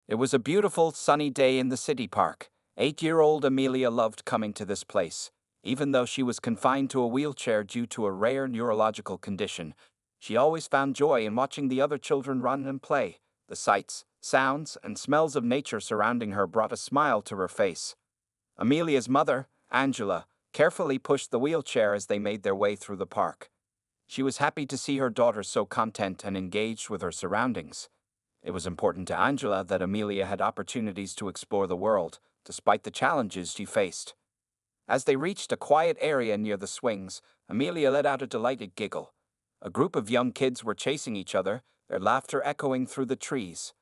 It was a beautiful, sunny day in the city park. 8-year-old Amelia loved coming to this place. Even though she was confined to a wheelchair due to a rare neurological condition, she always found joy in watching the other children run and play. The sights, sounds, and smells of nature surrounding her brought a smile to her face. Amelia's mother, Angela, carefully pushed the wheelchair as they made their way through the park. She was happy to see her daughter so content and engaged with her surroundings. It was important to Angela that Amelia had opportunities to explore the world, despite the challenges she faced. As they reached a quiet area near the swings, Amelia let out a delighted giggle. A group of young kids were chasing each other, their laughter echoing through the trees.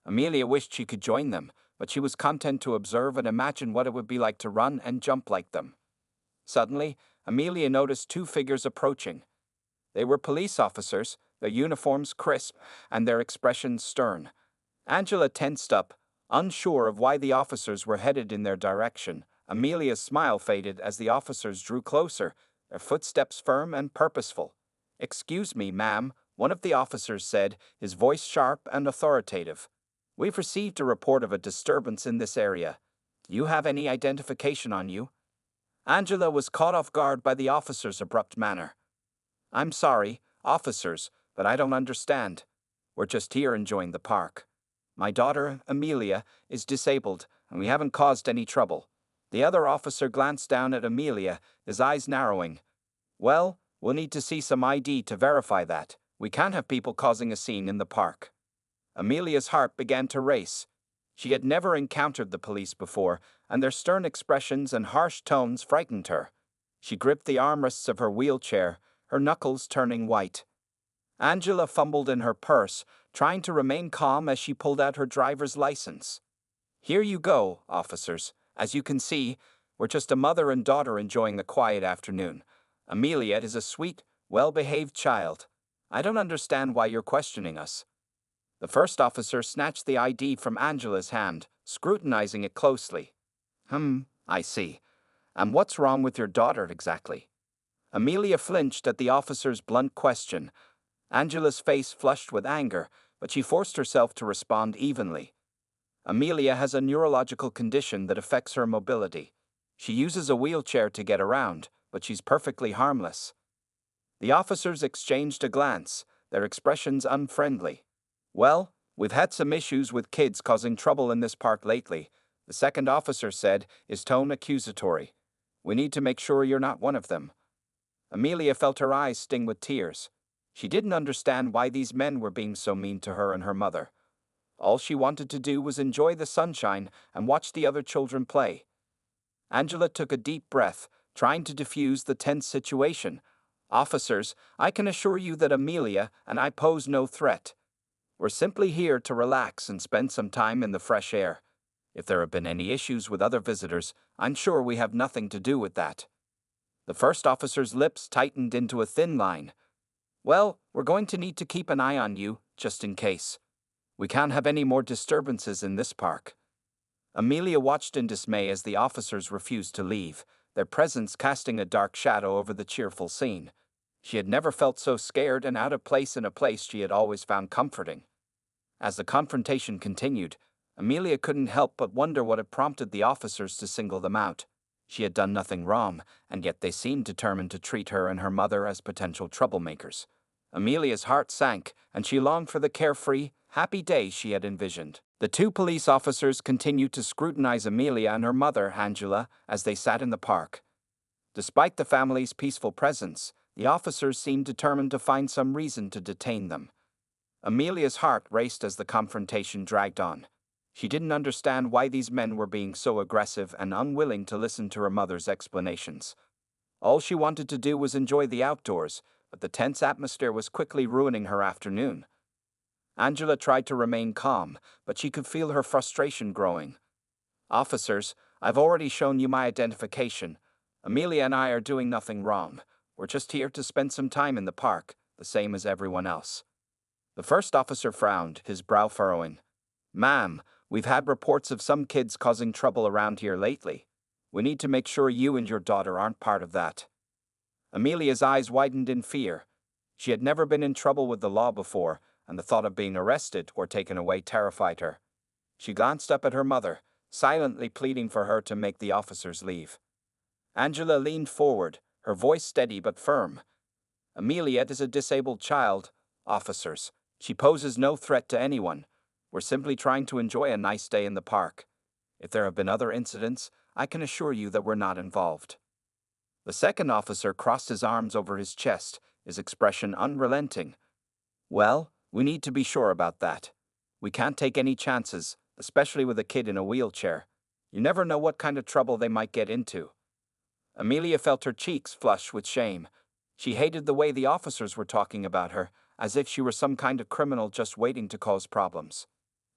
Amelia wished she could join them, but she was content to observe and imagine what it would be like to run and jump like them. Suddenly, Amelia noticed two figures approaching. They were police officers, their uniforms crisp and their expressions stern. Angela tensed up, unsure of why the officers were headed in their direction. Amelia's smile faded as the officers drew closer, their footsteps firm and purposeful. "Excuse me, ma'am," one of the officers said, his voice sharp and authoritative. "We've received a report of a disturbance in this area. Do you have any identification on you?" Angela was caught off guard by the officer's abrupt manner. "I'm sorry, officers, but I don't understand. We're just here enjoying the park. My daughter, Amelia, is disabled, and we haven't caused any trouble." The other officer glanced down at Amelia, his eyes narrowing. "Well, we'll need to see some ID to verify that. We can't have people causing a scene in the park." Amelia's heart began to race. She had never encountered the police before, and their stern expressions and harsh tones frightened her. She gripped the armrests of her wheelchair, her knuckles turning white. Angela fumbled in her purse, trying to remain calm as she pulled out her driver's license. "Here you go, officers. As you can see, we're just a mother and daughter enjoying the quiet afternoon. Amelia is a sweet, well-behaved child. I don't understand why you're questioning us." The first officer snatched the ID from Angela's hand, scrutinizing it closely. I see. And what's wrong with your daughter exactly?" Amelia flinched at the officer's blunt question. Angela's face flushed with anger, but she forced herself to respond evenly. "Amelia has a neurological condition that affects her mobility. She uses a wheelchair to get around, but she's perfectly harmless." The officers exchanged a glance, their expressions unfriendly. "Well, we've had some issues with kids causing trouble in this park lately," the second officer said, his tone accusatory. "We need to make sure you're not one of them." Amelia felt her eyes sting with tears. She didn't understand why these men were being so mean to her and her mother. All she wanted to do was enjoy the sunshine and watch the other children play. Angela took a deep breath, trying to diffuse the tense situation. "Officers, I can assure you that Amelia and I pose no threat. We're simply here to relax and spend some time in the fresh air. If there have been any issues with other visitors, I'm sure we have nothing to do with that." The first officer's lips tightened into a thin line. "Well, we're going to need to keep an eye on you, just in case. We can't have any more disturbances in this park." Amelia watched in dismay as the officers refused to leave, their presence casting a dark shadow over the cheerful scene. She had never felt so scared and out of place in a place she had always found comforting. As the confrontation continued, Amelia couldn't help but wonder what had prompted the officers to single them out. She had done nothing wrong, and yet they seemed determined to treat her and her mother as potential troublemakers. Amelia's heart sank, and she longed for the carefree, happy day she had envisioned. The two police officers continued to scrutinize Amelia and her mother, Angela, as they sat in the park. Despite the family's peaceful presence, the officers seemed determined to find some reason to detain them. Amelia's heart raced as the confrontation dragged on. She didn't understand why these men were being so aggressive and unwilling to listen to her mother's explanations. All she wanted to do was enjoy the outdoors, but the tense atmosphere was quickly ruining her afternoon. Angela tried to remain calm, but she could feel her frustration growing. "Officers, I've already shown you my identification. Amelia and I are doing nothing wrong. We're just here to spend some time in the park, the same as everyone else." The first officer frowned, his brow furrowing. "Ma'am, we've had reports of some kids causing trouble around here lately. We need to make sure you and your daughter aren't part of that." Amelia's eyes widened in fear. She had never been in trouble with the law before, and the thought of being arrested or taken away terrified her. She glanced up at her mother, silently pleading for her to make the officers leave. Angela leaned forward, her voice steady but firm. Amelia is a disabled child, officers. She poses no threat to anyone. We're simply trying to enjoy a nice day in the park. If there have been other incidents, I can assure you that we're not involved. The second officer crossed his arms over his chest, his expression unrelenting. Well, we need to be sure about that. We can't take any chances, especially with a kid in a wheelchair. You never know what kind of trouble they might get into. Amelia felt her cheeks flush with shame. She hated the way the officers were talking about her, as if she were some kind of criminal just waiting to cause problems.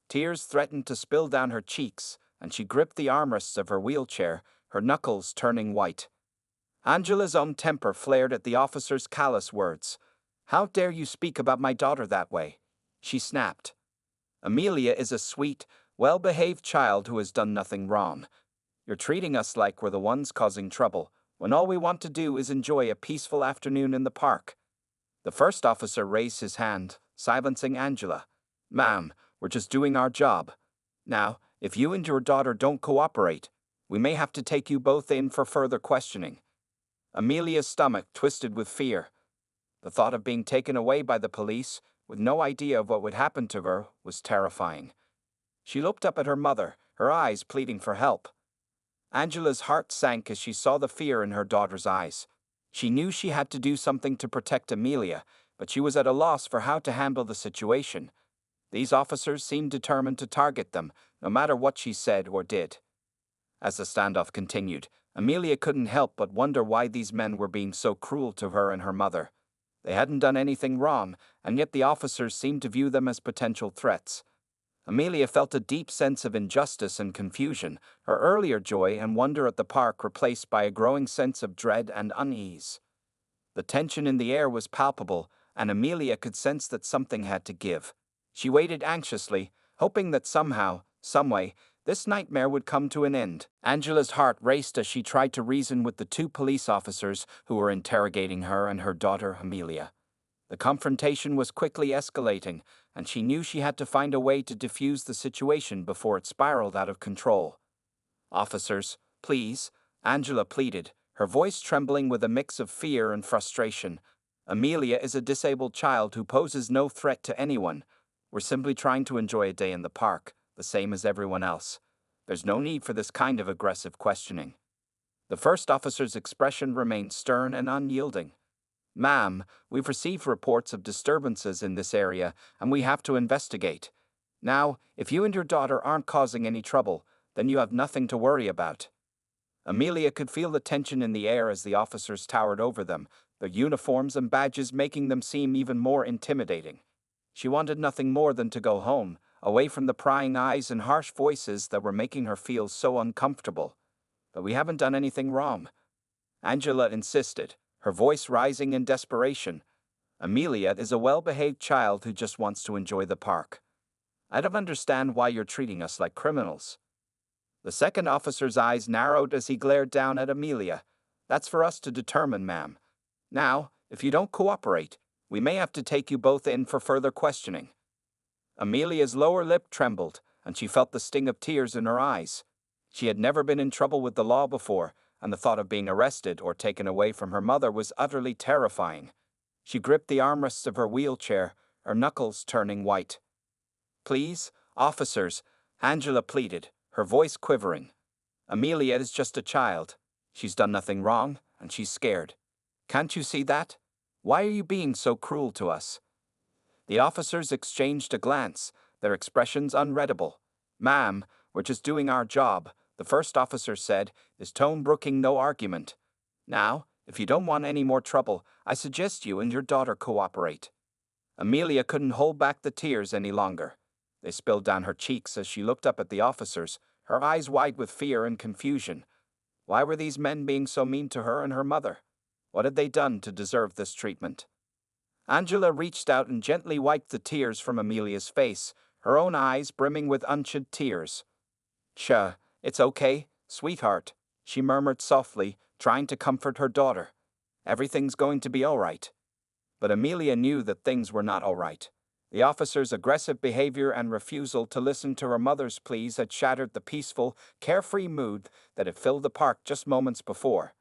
Tears threatened to spill down her cheeks, and she gripped the armrests of her wheelchair, her knuckles turning white. Angela's own temper flared at the officer's callous words. "How dare you speak about my daughter that way?" she snapped. "Amelia is a sweet, well-behaved child who has done nothing wrong. You're treating us like we're the ones causing trouble, when all we want to do is enjoy a peaceful afternoon in the park." The first officer raised his hand, silencing Angela. "Ma'am, we're just doing our job. Now, if you and your daughter don't cooperate, we may have to take you both in for further questioning." Amelia's stomach twisted with fear. The thought of being taken away by the police, with no idea of what would happen to her, was terrifying. She looked up at her mother, her eyes pleading for help. Angela's heart sank as she saw the fear in her daughter's eyes. She knew she had to do something to protect Amelia, but she was at a loss for how to handle the situation. These officers seemed determined to target them, no matter what she said or did. As the standoff continued, Amelia couldn't help but wonder why these men were being so cruel to her and her mother. They hadn't done anything wrong, and yet the officers seemed to view them as potential threats. Amelia felt a deep sense of injustice and confusion, her earlier joy and wonder at the park replaced by a growing sense of dread and unease. The tension in the air was palpable, and Amelia could sense that something had to give. She waited anxiously, hoping that somehow, someway, this nightmare would come to an end. Angela's heart raced as she tried to reason with the two police officers who were interrogating her and her daughter Amelia. The confrontation was quickly escalating, and she knew she had to find a way to defuse the situation before it spiraled out of control. "Officers, please," Angela pleaded, her voice trembling with a mix of fear and frustration. "Amelia is a disabled child who poses no threat to anyone. We're simply trying to enjoy a day in the park, the same as everyone else. There's no need for this kind of aggressive questioning." The first officer's expression remained stern and unyielding. "Ma'am, we've received reports of disturbances in this area, and we have to investigate. Now, if you and your daughter aren't causing any trouble, then you have nothing to worry about." Amelia could feel the tension in the air as the officers towered over them, their uniforms and badges making them seem even more intimidating. She wanted nothing more than to go home, away from the prying eyes and harsh voices that were making her feel so uncomfortable. "But we haven't done anything wrong," Angela insisted, her voice rising in desperation. "Amelia is a well-behaved child who just wants to enjoy the park. I don't understand why you're treating us like criminals." The second officer's eyes narrowed as he glared down at Amelia. "That's for us to determine, ma'am. Now, if you don't cooperate, we may have to take you both in for further questioning." Amelia's lower lip trembled, and she felt the sting of tears in her eyes. She had never been in trouble with the law before, and the thought of being arrested or taken away from her mother was utterly terrifying. She gripped the armrests of her wheelchair, her knuckles turning white. "Please, officers," Angela pleaded, her voice quivering. "Amelia is just a child. She's done nothing wrong, and she's scared. Can't you see that? Why are you being so cruel to us?" The officers exchanged a glance, their expressions unreadable. "Ma'am, we're just doing our job," the first officer said, his tone brooking no argument. "Now, if you don't want any more trouble, I suggest you and your daughter cooperate." Amelia couldn't hold back the tears any longer. They spilled down her cheeks as she looked up at the officers, her eyes wide with fear and confusion. Why were these men being so mean to her and her mother? What had they done to deserve this treatment? Angela reached out and gently wiped the tears from Amelia's face, her own eyes brimming with unshed tears. "Tch, it's okay, sweetheart," she murmured softly, trying to comfort her daughter. "Everything's going to be all right." But Amelia knew that things were not all right. The officer's aggressive behavior and refusal to listen to her mother's pleas had shattered the peaceful, carefree mood that had filled the park just moments before.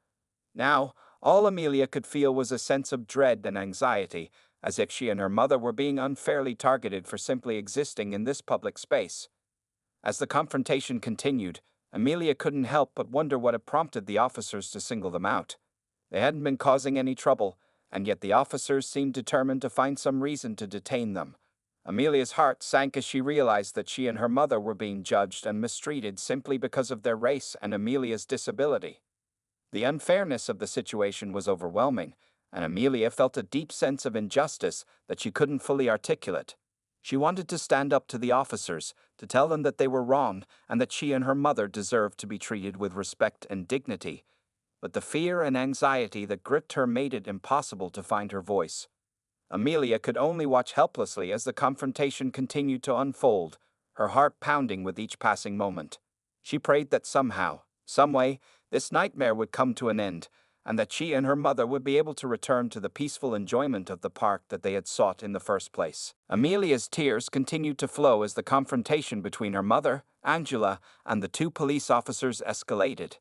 Now, all Amelia could feel was a sense of dread and anxiety, as if she and her mother were being unfairly targeted for simply existing in this public space. As the confrontation continued, Amelia couldn't help but wonder what had prompted the officers to single them out. They hadn't been causing any trouble, and yet the officers seemed determined to find some reason to detain them. Amelia's heart sank as she realized that she and her mother were being judged and mistreated simply because of their race and Amelia's disability. The unfairness of the situation was overwhelming, and Amelia felt a deep sense of injustice that she couldn't fully articulate. She wanted to stand up to the officers, to tell them that they were wrong and that she and her mother deserved to be treated with respect and dignity. But the fear and anxiety that gripped her made it impossible to find her voice. Amelia could only watch helplessly as the confrontation continued to unfold, her heart pounding with each passing moment. She prayed that somehow, some way, this nightmare would come to an end, and that she and her mother would be able to return to the peaceful enjoyment of the park that they had sought in the first place. Amelia's tears continued to flow as the confrontation between her mother, Angela, and the two police officers escalated.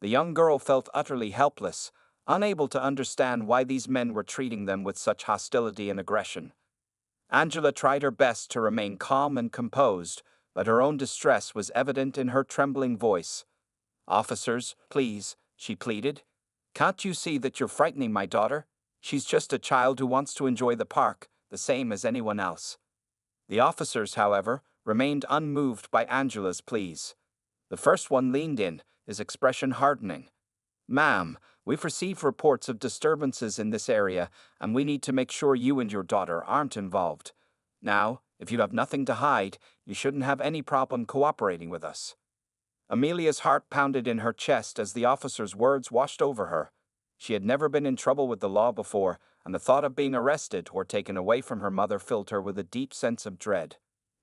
The young girl felt utterly helpless, unable to understand why these men were treating them with such hostility and aggression. Angela tried her best to remain calm and composed, but her own distress was evident in her trembling voice. "Officers, please," she pleaded. "Can't you see that you're frightening my daughter? She's just a child who wants to enjoy the park, the same as anyone else." The officers, however, remained unmoved by Angela's pleas. The first one leaned in, his expression hardening. "Ma'am, we've received reports of disturbances in this area, and we need to make sure you and your daughter aren't involved. Now, if you have nothing to hide, you shouldn't have any problem cooperating with us." Amelia's heart pounded in her chest as the officer's words washed over her. She had never been in trouble with the law before, and the thought of being arrested or taken away from her mother filled her with a deep sense of dread.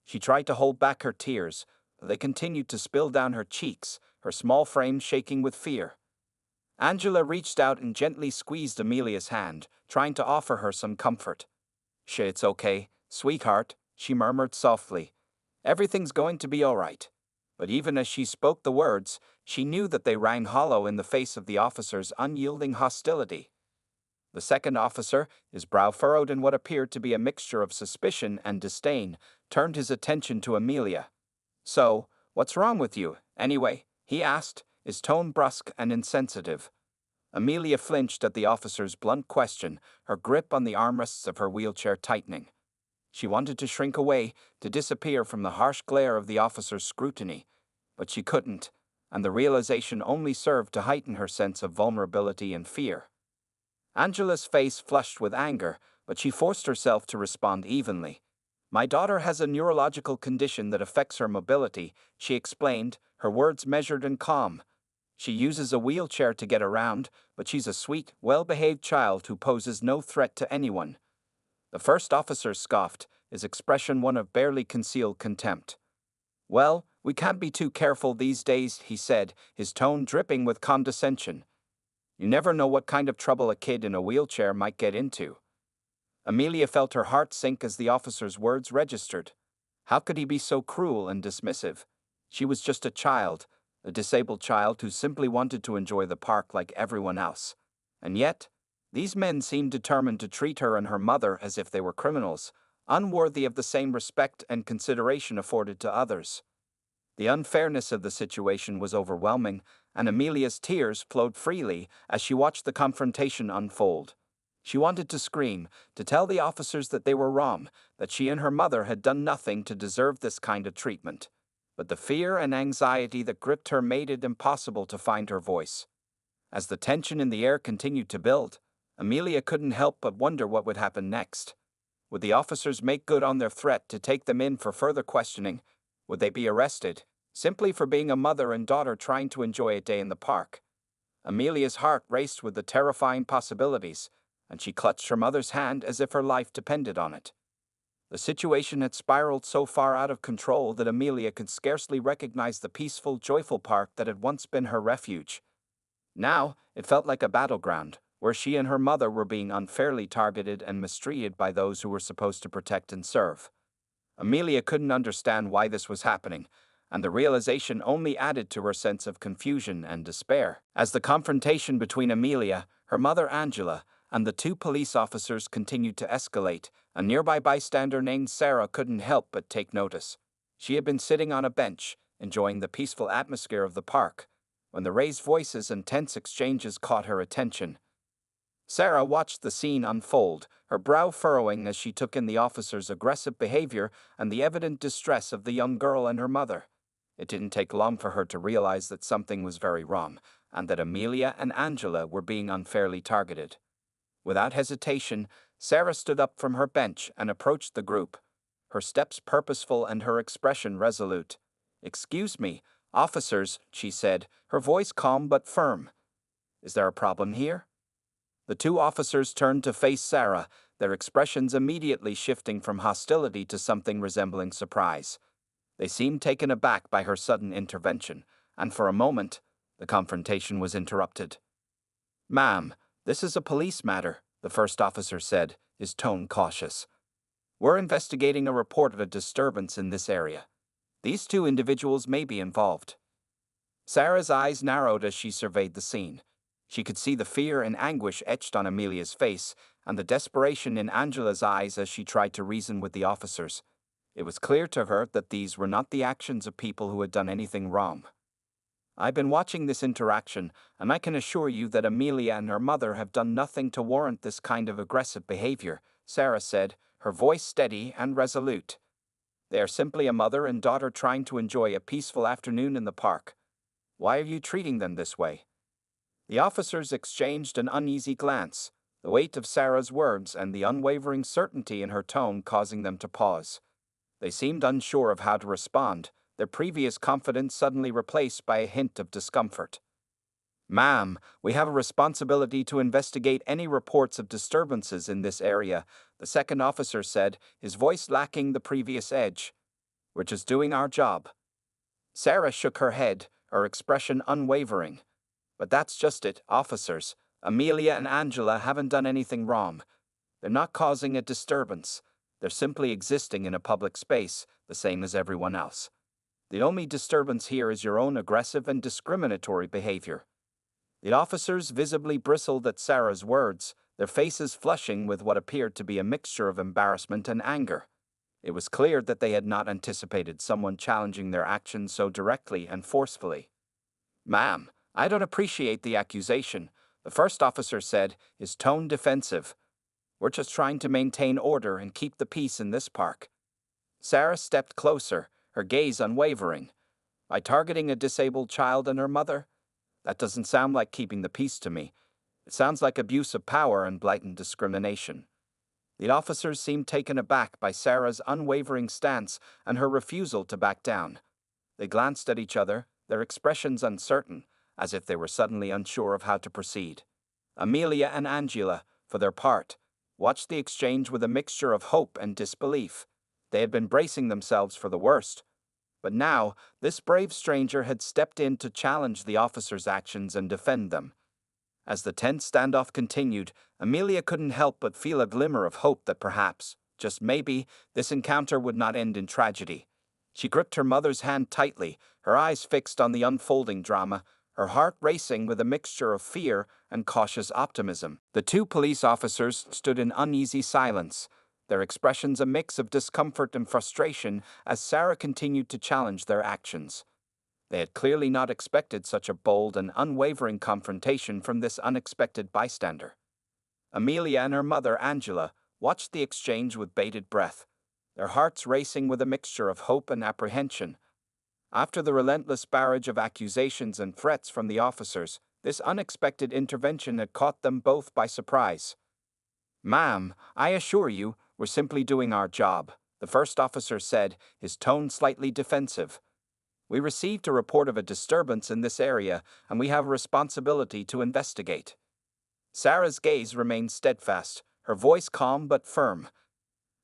She tried to hold back her tears, but they continued to spill down her cheeks, her small frame shaking with fear. Angela reached out and gently squeezed Amelia's hand, trying to offer her some comfort. "It's okay, sweetheart," she murmured softly. "Everything's going to be all right." But even as she spoke the words, she knew that they rang hollow in the face of the officer's unyielding hostility. The second officer, his brow furrowed in what appeared to be a mixture of suspicion and disdain, turned his attention to Amelia. "So, what's wrong with you, anyway?" he asked, his tone brusque and insensitive. Amelia flinched at the officer's blunt question, her grip on the armrests of her wheelchair tightening. She wanted to shrink away, to disappear from the harsh glare of the officer's scrutiny, but she couldn't, and the realization only served to heighten her sense of vulnerability and fear. Angela's face flushed with anger, but she forced herself to respond evenly. "My daughter has a neurological condition that affects her mobility," she explained, her words measured and calm. "She uses a wheelchair to get around, but she's a sweet, well-behaved child who poses no threat to anyone." The first officer scoffed, his expression one of barely concealed contempt. "Well, we can't be too careful these days," he said, his tone dripping with condescension. "You never know what kind of trouble a kid in a wheelchair might get into." Amelia felt her heart sink as the officer's words registered. How could he be so cruel and dismissive? She was just a child, a disabled child who simply wanted to enjoy the park like everyone else. And yet, these men seemed determined to treat her and her mother as if they were criminals, unworthy of the same respect and consideration afforded to others. The unfairness of the situation was overwhelming, and Amelia's tears flowed freely as she watched the confrontation unfold. She wanted to scream, to tell the officers that they were wrong, that she and her mother had done nothing to deserve this kind of treatment. But the fear and anxiety that gripped her made it impossible to find her voice. As the tension in the air continued to build, Amelia couldn't help but wonder what would happen next. Would the officers make good on their threat to take them in for further questioning? Would they be arrested, simply for being a mother and daughter trying to enjoy a day in the park? Amelia's heart raced with the terrifying possibilities, and she clutched her mother's hand as if her life depended on it. The situation had spiraled so far out of control that Amelia could scarcely recognize the peaceful, joyful park that had once been her refuge. Now, it felt like a battleground, where she and her mother were being unfairly targeted and mistreated by those who were supposed to protect and serve. Amelia couldn't understand why this was happening, and the realization only added to her sense of confusion and despair. As the confrontation between Amelia, her mother Angela, and the two police officers continued to escalate, a nearby bystander named Sarah couldn't help but take notice. She had been sitting on a bench, enjoying the peaceful atmosphere of the park, when the raised voices and tense exchanges caught her attention. Sarah watched the scene unfold, her brow furrowing as she took in the officer's aggressive behavior and the evident distress of the young girl and her mother. It didn't take long for her to realize that something was very wrong, and that Amelia and Angela were being unfairly targeted. Without hesitation, Sarah stood up from her bench and approached the group, her steps purposeful and her expression resolute. "Excuse me, officers," she said, her voice calm but firm. "Is there a problem here?" The two officers turned to face Sarah, their expressions immediately shifting from hostility to something resembling surprise. They seemed taken aback by her sudden intervention, and for a moment, the confrontation was interrupted. "Ma'am, this is a police matter," the first officer said, his tone cautious. "We're investigating a report of a disturbance in this area. These two individuals may be involved." Sarah's eyes narrowed as she surveyed the scene. She could see the fear and anguish etched on Amelia's face, and the desperation in Angela's eyes as she tried to reason with the officers. It was clear to her that these were not the actions of people who had done anything wrong. "I've been watching this interaction, and I can assure you that Amelia and her mother have done nothing to warrant this kind of aggressive behavior," Sarah said, her voice steady and resolute. "They are simply a mother and daughter trying to enjoy a peaceful afternoon in the park. Why are you treating them this way?" The officers exchanged an uneasy glance, the weight of Sarah's words and the unwavering certainty in her tone causing them to pause. They seemed unsure of how to respond, their previous confidence suddenly replaced by a hint of discomfort. "Ma'am, we have a responsibility to investigate any reports of disturbances in this area," the second officer said, his voice lacking the previous edge. "We're just doing our job." Sarah shook her head, her expression unwavering. "But that's just it, officers. Amelia and Angela haven't done anything wrong. They're not causing a disturbance. They're simply existing in a public space, the same as everyone else. The only disturbance here is your own aggressive and discriminatory behavior." The officers visibly bristled at Sarah's words, their faces flushing with what appeared to be a mixture of embarrassment and anger. It was clear that they had not anticipated someone challenging their actions so directly and forcefully. "Ma'am, I don't appreciate the accusation," the first officer said, his tone defensive. "We're just trying to maintain order and keep the peace in this park." Sarah stepped closer, her gaze unwavering. "By targeting a disabled child and her mother? That doesn't sound like keeping the peace to me. It sounds like abuse of power and blatant discrimination." The officers seemed taken aback by Sarah's unwavering stance and her refusal to back down. They glanced at each other, their expressions uncertain, as if they were suddenly unsure of how to proceed. Amelia and Angela, for their part, watched the exchange with a mixture of hope and disbelief. They had been bracing themselves for the worst. But now, this brave stranger had stepped in to challenge the officers' actions and defend them. As the tense standoff continued, Amelia couldn't help but feel a glimmer of hope that perhaps, just maybe, this encounter would not end in tragedy. She gripped her mother's hand tightly, her eyes fixed on the unfolding drama, her heart racing with a mixture of fear and cautious optimism. The two police officers stood in uneasy silence, their expressions a mix of discomfort and frustration as Sarah continued to challenge their actions. They had clearly not expected such a bold and unwavering confrontation from this unexpected bystander. Amelia and her mother, Angela, watched the exchange with bated breath, their hearts racing with a mixture of hope and apprehension. After the relentless barrage of accusations and threats from the officers, this unexpected intervention had caught them both by surprise. "Ma'am, I assure you, we're simply doing our job," the first officer said, his tone slightly defensive. "We received a report of a disturbance in this area, and we have a responsibility to investigate." Sarah's gaze remained steadfast, her voice calm but firm.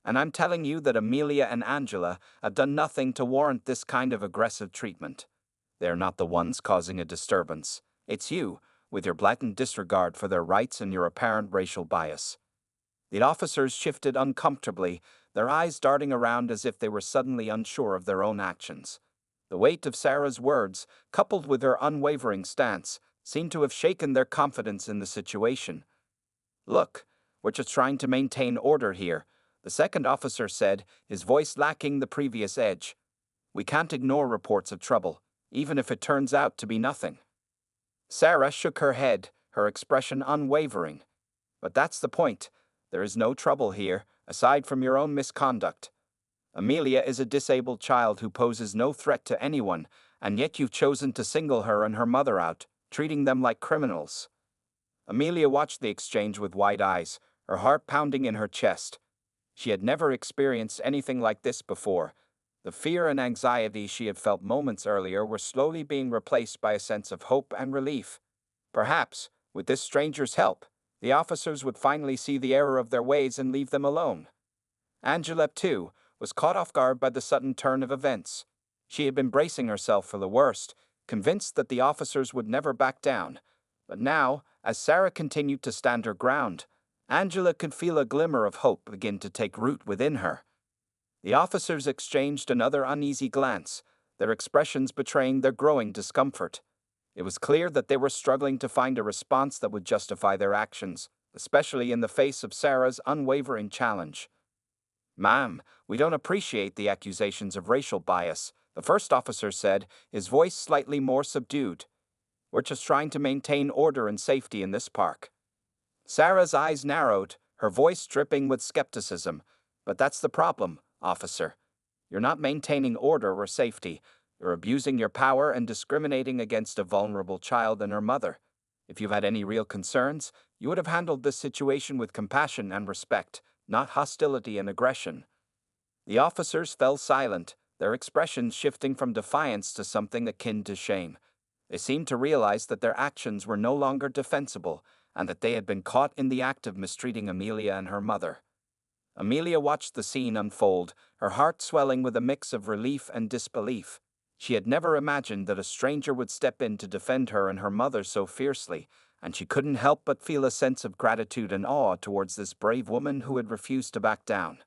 "And I'm telling you that Amelia and Angela have done nothing to warrant this kind of aggressive treatment. They're not the ones causing a disturbance. It's you, with your blatant disregard for their rights and your apparent racial bias. The officers shifted uncomfortably, their eyes darting around as if they were suddenly unsure of their own actions. The weight of Sarah's words, coupled with her unwavering stance, seemed to have shaken their confidence in the situation. "Look, we're just trying to maintain order here," the second officer said, his voice lacking the previous edge. "We can't ignore reports of trouble, even if it turns out to be nothing." Sarah shook her head, her expression unwavering. "But that's the point. There is no trouble here, aside from your own misconduct. Amelia is a disabled child who poses no threat to anyone, and yet you've chosen to single her and her mother out, treating them like criminals." Amelia watched the exchange with wide eyes, her heart pounding in her chest. She had never experienced anything like this before. The fear and anxiety she had felt moments earlier were slowly being replaced by a sense of hope and relief. Perhaps, with this stranger's help, the officers would finally see the error of their ways and leave them alone. Angela, too, was caught off guard by the sudden turn of events. She had been bracing herself for the worst, convinced that the officers would never back down. But now, as Sarah continued to stand her ground, Angela could feel a glimmer of hope begin to take root within her. The officers exchanged another uneasy glance, their expressions betraying their growing discomfort. It was clear that they were struggling to find a response that would justify their actions, especially in the face of Sarah's unwavering challenge. "Ma'am, we don't appreciate the accusations of racial bias," the first officer said, his voice slightly more subdued. "We're just trying to maintain order and safety in this park." Sarah's eyes narrowed, her voice dripping with skepticism. "But that's the problem, officer. You're not maintaining order or safety. You're abusing your power and discriminating against a vulnerable child and her mother. If you've had any real concerns, you would have handled this situation with compassion and respect, not hostility and aggression." The officers fell silent, their expressions shifting from defiance to something akin to shame. They seemed to realize that their actions were no longer defensible, and that they had been caught in the act of mistreating Amelia and her mother. Amelia watched the scene unfold, her heart swelling with a mix of relief and disbelief. She had never imagined that a stranger would step in to defend her and her mother so fiercely, and she couldn't help but feel a sense of gratitude and awe towards this brave woman who had refused to back down.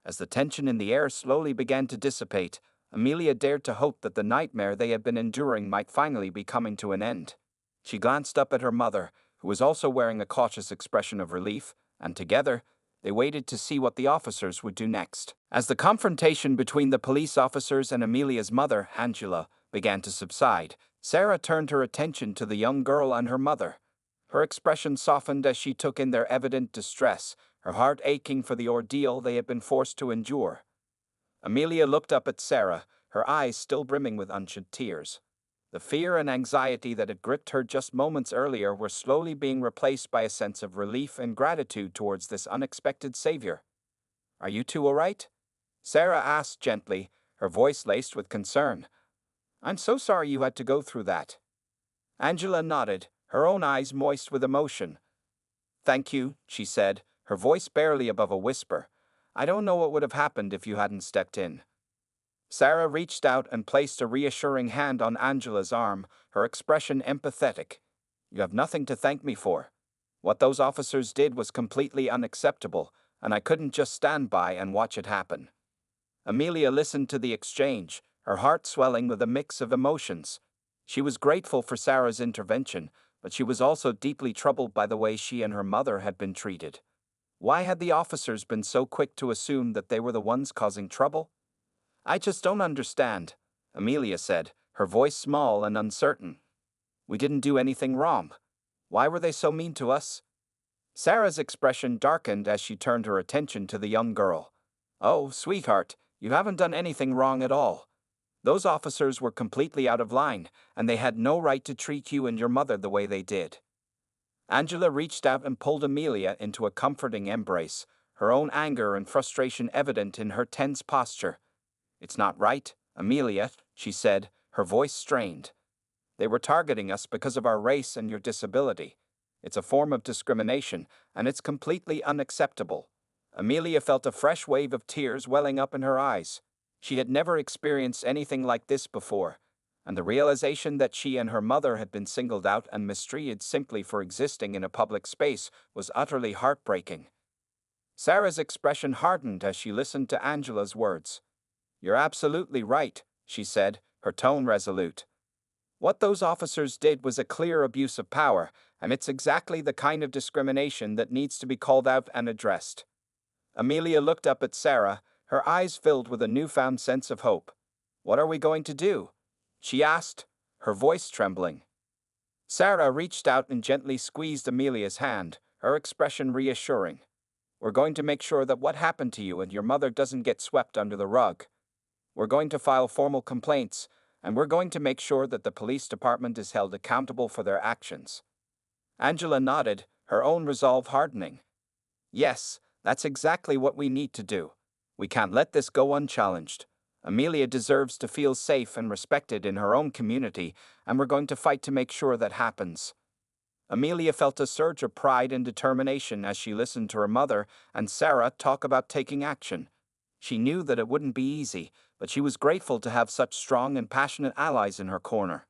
As the tension in the air slowly began to dissipate, Amelia dared to hope that the nightmare they had been enduring might finally be coming to an end. She glanced up at her mother, who was also wearing a cautious expression of relief, and together, they waited to see what the officers would do next. As the confrontation between the police officers and Amelia's mother, Angela, began to subside, Sarah turned her attention to the young girl and her mother. Her expression softened as she took in their evident distress, her heart aching for the ordeal they had been forced to endure. Amelia looked up at Sarah, her eyes still brimming with unshed tears. The fear and anxiety that had gripped her just moments earlier were slowly being replaced by a sense of relief and gratitude towards this unexpected savior. "Are you two all right?" Sarah asked gently, her voice laced with concern. "I'm so sorry you had to go through that." Angela nodded, her own eyes moist with emotion. "Thank you," she said, her voice barely above a whisper. "I don't know what would have happened if you hadn't stepped in." Sarah reached out and placed a reassuring hand on Angela's arm, her expression empathetic. "You have nothing to thank me for. What those officers did was completely unacceptable, and I couldn't just stand by and watch it happen." Amelia listened to the exchange, her heart swelling with a mix of emotions. She was grateful for Sarah's intervention, but she was also deeply troubled by the way she and her mother had been treated. Why had the officers been so quick to assume that they were the ones causing trouble? "I just don't understand," Amelia said, her voice small and uncertain. "We didn't do anything wrong. Why were they so mean to us?" Sarah's expression darkened as she turned her attention to the young girl. "Oh, sweetheart, you haven't done anything wrong at all. Those officers were completely out of line, and they had no right to treat you and your mother the way they did." Angela reached out and pulled Amelia into a comforting embrace, her own anger and frustration evident in her tense posture. "It's not right, Amelia," she said, her voice strained. "They were targeting us because of our race and your disability. It's a form of discrimination, and it's completely unacceptable." Amelia felt a fresh wave of tears welling up in her eyes. She had never experienced anything like this before. and the realization that she and her mother had been singled out and mistreated simply for existing in a public space was utterly heartbreaking. Sarah's expression hardened as she listened to Angela's words. "You're absolutely right," she said, her tone resolute. "What those officers did was a clear abuse of power, and it's exactly the kind of discrimination that needs to be called out and addressed." Amelia looked up at Sarah, her eyes filled with a newfound sense of hope. "What are we going to do?" she asked, her voice trembling. Sarah reached out and gently squeezed Amelia's hand, her expression reassuring. "We're going to make sure that what happened to you and your mother doesn't get swept under the rug. We're going to file formal complaints, and we're going to make sure that the police department is held accountable for their actions." Angela nodded, her own resolve hardening. "Yes, that's exactly what we need to do. We can't let this go unchallenged. Amelia deserves to feel safe and respected in her own community, and we're going to fight to make sure that happens." Amelia felt a surge of pride and determination as she listened to her mother and Sarah talk about taking action. She knew that it wouldn't be easy, but she was grateful to have such strong and passionate allies in her corner.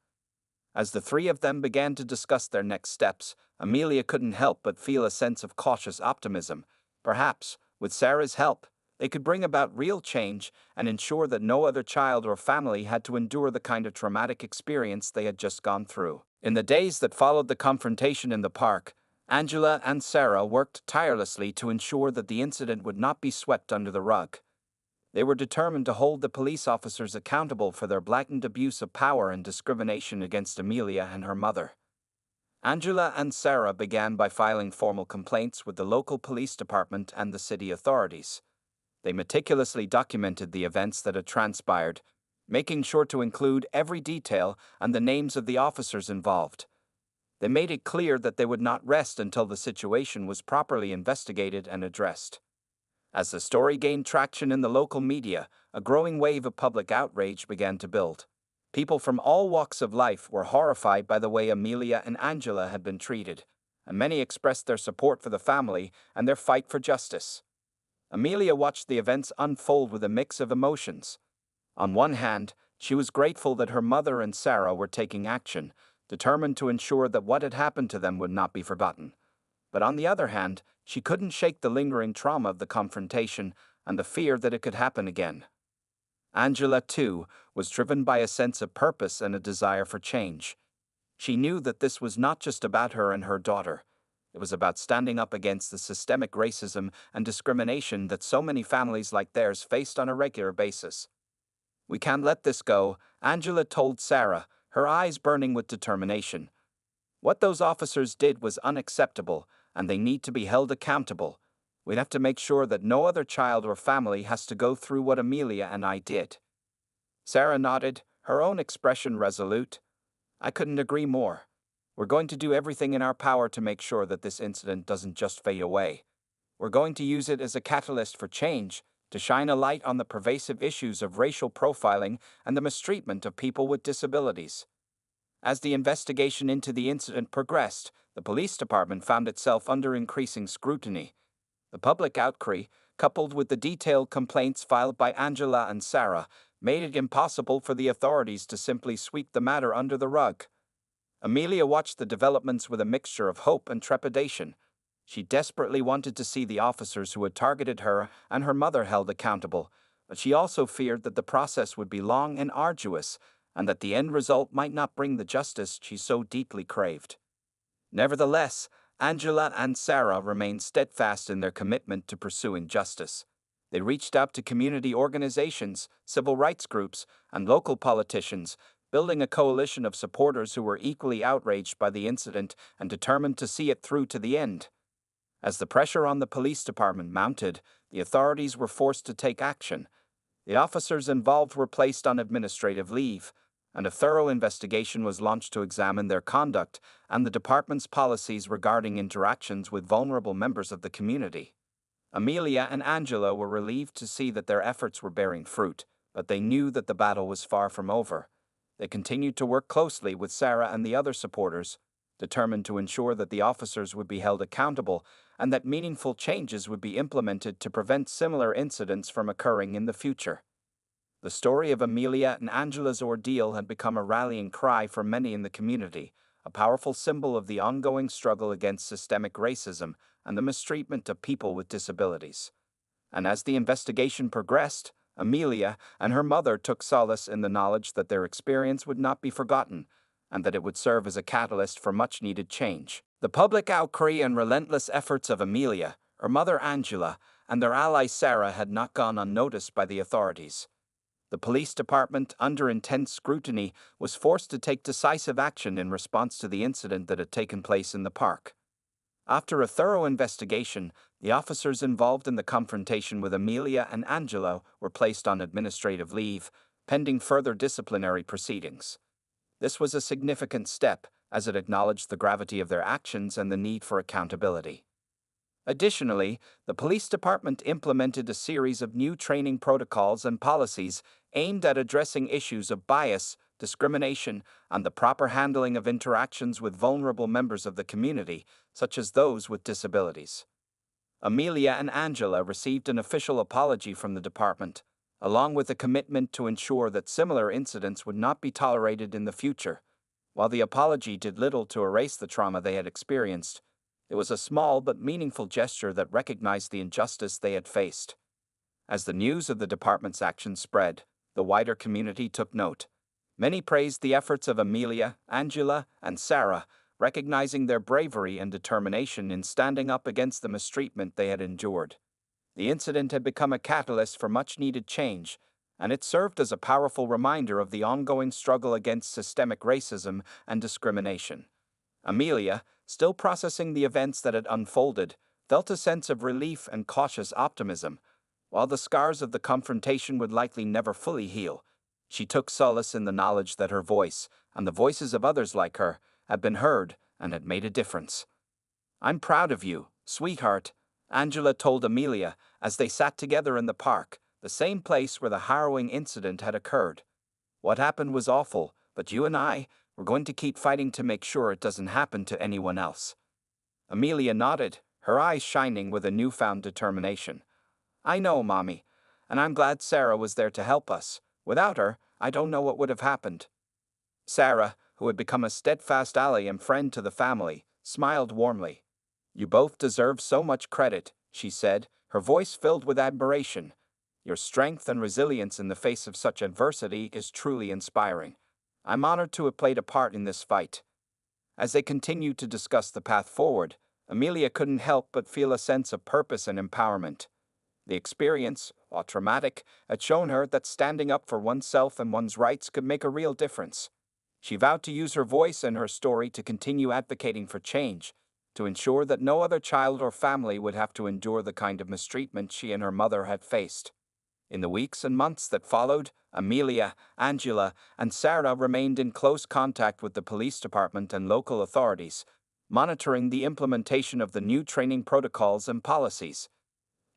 As the three of them began to discuss their next steps, Amelia couldn't help but feel a sense of cautious optimism. Perhaps, with Sarah's help, they could bring about real change and ensure that no other child or family had to endure the kind of traumatic experience they had just gone through. In the days that followed the confrontation in the park, Angela and Sarah worked tirelessly to ensure that the incident would not be swept under the rug. They were determined to hold the police officers accountable for their blatant abuse of power and discrimination against Amelia and her mother. Angela and Sarah began by filing formal complaints with the local police department and the city authorities. They meticulously documented the events that had transpired, making sure to include every detail and the names of the officers involved. They made it clear that they would not rest until the situation was properly investigated and addressed. As the story gained traction in the local media, a growing wave of public outrage began to build. People from all walks of life were horrified by the way Amelia and Angela had been treated, and many expressed their support for the family and their fight for justice. Amelia watched the events unfold with a mix of emotions. On one hand, she was grateful that her mother and Sarah were taking action, determined to ensure that what had happened to them would not be forgotten. But on the other hand, she couldn't shake the lingering trauma of the confrontation and the fear that it could happen again. Angela, too, was driven by a sense of purpose and a desire for change. She knew that this was not just about her and her daughter. It was about standing up against the systemic racism and discrimination that so many families like theirs faced on a regular basis. "We can't let this go," Angela told Sarah, her eyes burning with determination. "What those officers did was unacceptable, and they need to be held accountable. We'd have to make sure that no other child or family has to go through what Amelia and I did." Sarah nodded, her own expression resolute. "I couldn't agree more. We're going to do everything in our power to make sure that this incident doesn't just fade away. We're going to use it as a catalyst for change, to shine a light on the pervasive issues of racial profiling and the mistreatment of people with disabilities." As the investigation into the incident progressed, the police department found itself under increasing scrutiny. The public outcry, coupled with the detailed complaints filed by Angela and Sarah, made it impossible for the authorities to simply sweep the matter under the rug. Amelia watched the developments with a mixture of hope and trepidation. She desperately wanted to see the officers who had targeted her and her mother held accountable, but she also feared that the process would be long and arduous, and that the end result might not bring the justice she so deeply craved. Nevertheless, Angela and Sarah remained steadfast in their commitment to pursuing justice. They reached out to community organizations, civil rights groups, and local politicians, building a coalition of supporters who were equally outraged by the incident and determined to see it through to the end. As the pressure on the police department mounted, the authorities were forced to take action. The officers involved were placed on administrative leave, and a thorough investigation was launched to examine their conduct and the department's policies regarding interactions with vulnerable members of the community. Amelia and Angela were relieved to see that their efforts were bearing fruit, but they knew that the battle was far from over. They continued to work closely with Sarah and the other supporters, determined to ensure that the officers would be held accountable and that meaningful changes would be implemented to prevent similar incidents from occurring in the future. The story of Amelia and Angela's ordeal had become a rallying cry for many in the community, a powerful symbol of the ongoing struggle against systemic racism and the mistreatment of people with disabilities. And as the investigation progressed, Amelia and her mother took solace in the knowledge that their experience would not be forgotten and that it would serve as a catalyst for much-needed change. The public outcry and relentless efforts of Amelia, her mother Angela, and their ally Sarah had not gone unnoticed by the authorities. The police department, under intense scrutiny, was forced to take decisive action in response to the incident that had taken place in the park. After a thorough investigation, the officers involved in the confrontation with Amelia and Angelo were placed on administrative leave, pending further disciplinary proceedings. This was a significant step, as it acknowledged the gravity of their actions and the need for accountability. Additionally, the police department implemented a series of new training protocols and policies aimed at addressing issues of bias, discrimination, and the proper handling of interactions with vulnerable members of the community, such as those with disabilities. Amelia and Angela received an official apology from the department, along with a commitment to ensure that similar incidents would not be tolerated in the future. While the apology did little to erase the trauma they had experienced, it was a small but meaningful gesture that recognized the injustice they had faced. As the news of the department's actions spread, the wider community took note. Many praised the efforts of Amelia, Angela, and Sarah, recognizing their bravery and determination in standing up against the mistreatment they had endured. The incident had become a catalyst for much-needed change, and it served as a powerful reminder of the ongoing struggle against systemic racism and discrimination. Amelia, still processing the events that had unfolded, felt a sense of relief and cautious optimism. While the scars of the confrontation would likely never fully heal, she took solace in the knowledge that her voice, and the voices of others like her, had been heard and had made a difference. "I'm proud of you, sweetheart," Angela told Amelia as they sat together in the park, the same place where the harrowing incident had occurred. "What happened was awful, but you and we're going to keep fighting to make sure it doesn't happen to anyone else." Amelia nodded, her eyes shining with a newfound determination. "I know, Mommy, and I'm glad Sarah was there to help us. Without her, I don't know what would have happened." Sarah, who had become a steadfast ally and friend to the family, smiled warmly. "You both deserve so much credit," she said, her voice filled with admiration. "Your strength and resilience in the face of such adversity is truly inspiring. I'm honored to have played a part in this fight." As they continued to discuss the path forward, Amelia couldn't help but feel a sense of purpose and empowerment. The experience, while traumatic, had shown her that standing up for oneself and one's rights could make a real difference. She vowed to use her voice and her story to continue advocating for change, to ensure that no other child or family would have to endure the kind of mistreatment she and her mother had faced. In the weeks and months that followed, Amelia, Angela, and Sarah remained in close contact with the police department and local authorities, monitoring the implementation of the new training protocols and policies.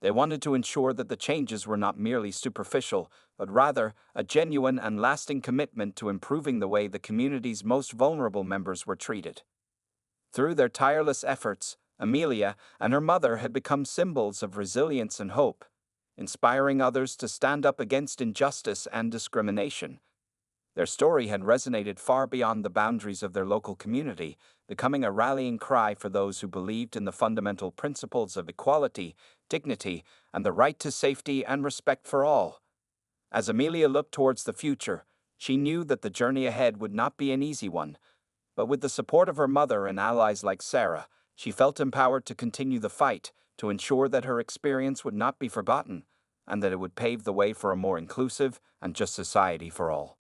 They wanted to ensure that the changes were not merely superficial, but rather a genuine and lasting commitment to improving the way the community's most vulnerable members were treated. Through their tireless efforts, Amelia and her mother had become symbols of resilience and hope, inspiring others to stand up against injustice and discrimination. Their story had resonated far beyond the boundaries of their local community, becoming a rallying cry for those who believed in the fundamental principles of equality, dignity, and the right to safety and respect for all. As Amelia looked towards the future, she knew that the journey ahead would not be an easy one, but with the support of her mother and allies like Sarah, she felt empowered to continue the fight, to ensure that her experience would not be forgotten, and that it would pave the way for a more inclusive and just society for all.